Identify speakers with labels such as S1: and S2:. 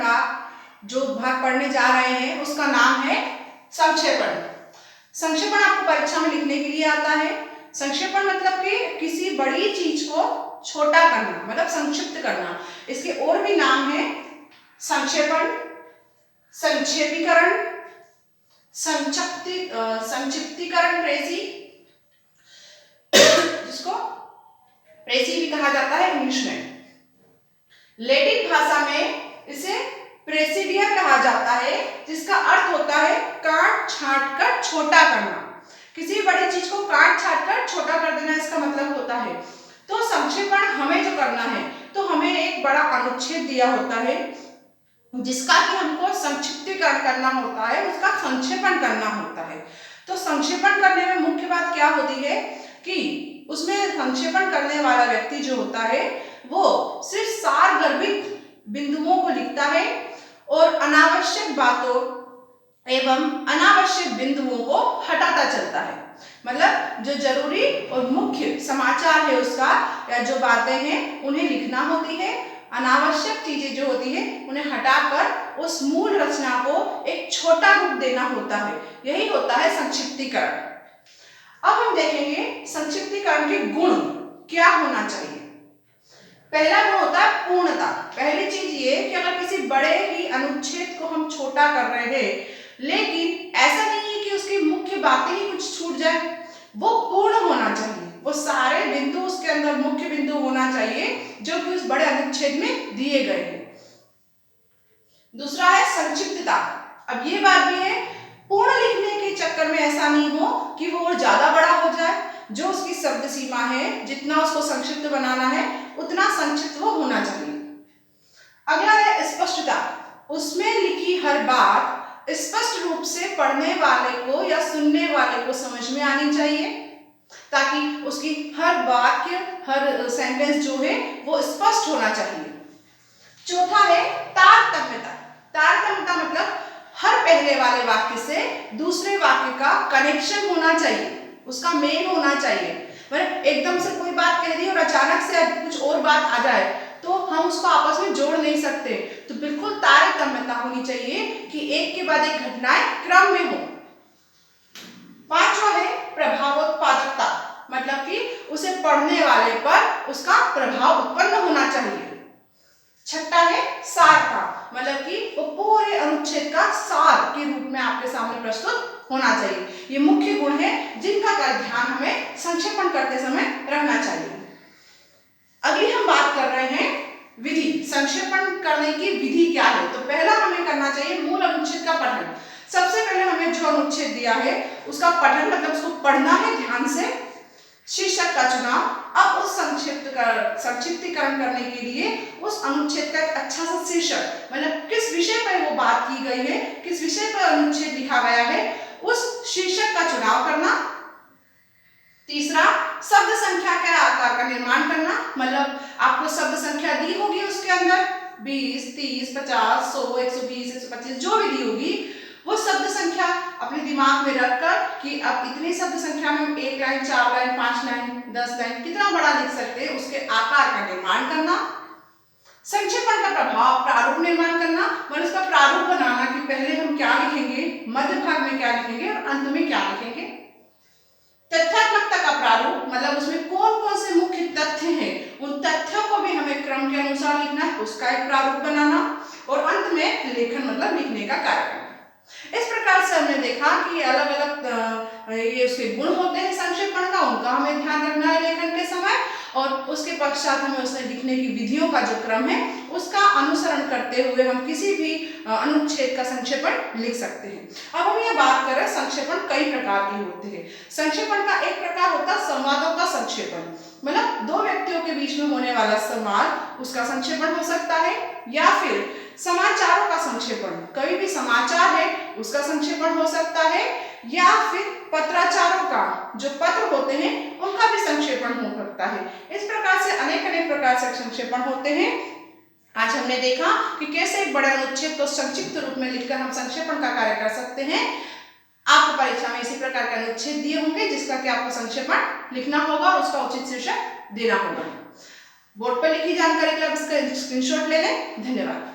S1: का जो भाग पढ़ने जा रहे हैं उसका नाम है संक्षेपण। संक्षेपण आपको परीक्षा में लिखने के लिए आता है। संक्षेपण मतलब कि किसी बड़ी चीज को छोटा करना, मतलब संक्षिप्त करना। इसके और भी नाम है संक्षेपण, संक्षेपीकरण, संक्षिप्तीकरण, जिसको प्रेसी भी कहा जाता है इंग्लिश में। लैटिन भाषा में इसे प्रेसिडियर कहा जाता है, जिसका अर्थ होता है काट छांट कर छोटा करना। किसी बड़ी चीज को काट छांट कर छोटा कर देना इसका मतलब होता है। तो संक्षेपण हमें जो करना है, तो हमें एक बड़ा अनुच्छेद दिया होता है जिसका कि हमको संक्षिप्तीकरण करना होता है, उसका संक्षेपण करना होता है। तो संक्षेपण करने में मुख्य बात क्या होती है कि उसमें संक्षेपण करने वाला व्यक्ति जो होता है वो सिर्फ सार गर्भित बिंदुओं को लिखता है और अनावश्यक बातों एवं अनावश्यक बिंदुओं को हटाता चलता है। मतलब जो जरूरी और मुख्य समाचार है उसका या जो बातें हैं उन्हें लिखना होती है, अनावश्यक चीजें जो होती है उन्हें हटाकर उस मूल रचना को एक छोटा रूप देना होता है। यही होता है संक्षिप्तीकरण। अब हम देखेंगे संक्षिप्तीकरण के गुण क्या होना चाहिए। पहला गुण होता है पूर्णता। पहली चीज ये कि अगर किसी बड़े ही अनुच्छेद को हम छोटा कर रहे हैं, लेकिन ऐसा नहीं है कि उसकी मुख्य बातें ही कुछ छूट जाए, वो पूर्ण होना चाहिए। वो सारे बिंदु उसके अंदर मुख्य बिंदु होना चाहिए जो कि उस बड़े अनुच्छेद में दिए गए हैं। दूसरा है संक्षिप्तता। अब ये बात भी है, पूर्ण लिखने के चक्कर में ऐसा नहीं हो कि वो और ज्यादा बड़ा हो जाए। जो उसकी शब्द सीमा है, जितना उसको संक्षिप्त बनाना है उतना संक्षिप्त वो होना चाहिए। अगला है स्पष्टता। उसमें लिखी हर बात स्पष्ट रूप से पढ़ने वाले को या सुनने वाले को समझ में आनी चाहिए, ताकि उसकी हर वाक्य, हर सेंटेंस जो है वो स्पष्ट होना चाहिए। चौथा है तारतम्यता। तारतम्यता मतलब हर पहले वाले वाक्य से दूसरे वाक्य का कनेक्शन होना चाहिए, उसका मेल होना चाहिए। मतलब एकदम से कोई बात कह दी और अचानक से कुछ और बात आ जाए तो हम उसको आपस में जोड़ नहीं सकते। तो बिल्कुल तारतम्यता होनी चाहिए कि एक के बाद एक घटनाएं क्रम में हो। पांचवा है प्रभावोत्पादकता। मतलब कि उसे पढ़ने वाले पर उसका प्रभाव उत्पन्न होना चाहिए। छठा है सारता। मतलब कि वो पूरे अनुच्छेद का सार के रूप में आपके सामने प्रस्तुत होना चाहिए। ये मुख्य गुण है जिनका ध्यान हमें संक्षेपण करते समय रखना चाहिए। अगली हम बात कर रहे हैं विधि। संक्षेपण करने की विधि क्या है। तो पहला हमें करना चाहिए मूल अनुच्छेद का पठन। सबसे पहले हमें जो अनुच्छेद दिया है उसका पठन, मतलब उसको पढ़ना है ध्यान से। शीर्षक का चुनाव। अब उस संक्षिप्तीकरण करने के लिए उस अनुच्छेद का एक अच्छा सा शीर्षक, मतलब किस विषय पर वो बात की गई है, किस विषय पर अनुच्छेद लिखा गया है, उस शीर्षक का चुनाव करना। तीसरा, शब्द संख्या के आकार का निर्माण करना। मतलब आपको शब्द संख्या दी होगी उसके अंदर 20, 30, 50, 100, 120, 125 जो भी दी होगी, वो शब्द संख्या अपने दिमाग में रखकर कि अब इतनी शब्द संख्या में हम 1 लाइन, 4 लाइन, 5 लाइन, 10 लाइन कितना बड़ा लिख सकते हैं, उसके आकार का निर्माण करना। संक्षेपण का प्रभाव, प्रारूप निर्माण करना। मतलब उसका प्रारूप बनाना कि पहले हम क्या लिखेंगे, मध्य भाग में क्या लिखेंगे और अंत में क्या लिखेंगे। तथ्यात्मकता का प्रारूप, मतलब उसमें कौन कौन से मुख्य तथ्य हैं, उन तथ्यों को भी हमें क्रम के अनुसार लिखना है, उसका एक प्रारूप बनाना। और अंत में लेखन, मतलब लिखने का कार्य करना। इस प्रकार से हमने देखा कि अलग अलग ये उसके गुण होते हैं संक्षेपण का, उनका हमें ध्यान रखना है लेखन के समय। और उसके पश्चात हमें उसमें लिखने की विधियों का जो क्रम है उसका अनुसरण करते हुए हम किसी भी अनुच्छेद का संक्षेपण लिख सकते हैं। अब हम ये बात करें संक्षेपण कई प्रकार के होते हैं। संक्षेपण का एक प्रकार होता है संवादों का संक्षेपण। मतलब दो व्यक्तियों के बीच में होने वाला संवाद, उसका संक्षेपण हो सकता है। या फिर समाचारों का संक्षेपण, कभी भी समाचार है उसका संक्षेपण हो सकता है। या फिर पत्राचारों का, जो पत्र होते हैं उनका भी संक्षेपण हो सकता है। इस प्रकार से अनेक अनेक प्रकार से संक्षेपण होते हैं। आज हमने देखा कि कैसे एक बड़े अनुच्छेद को संक्षिप्त रूप में लिखकर हम संक्षेपण का कार्य कर सकते हैं। आपको परीक्षा में इसी प्रकार के अनुच्छेद दिए होंगे जिसका कि आपको संक्षेपण लिखना होगा और उसका उचित शीर्षक देना होगा। बोर्ड पर लिखी जानकारी के लिए इसका स्क्रीनशॉट ले लें। धन्यवाद।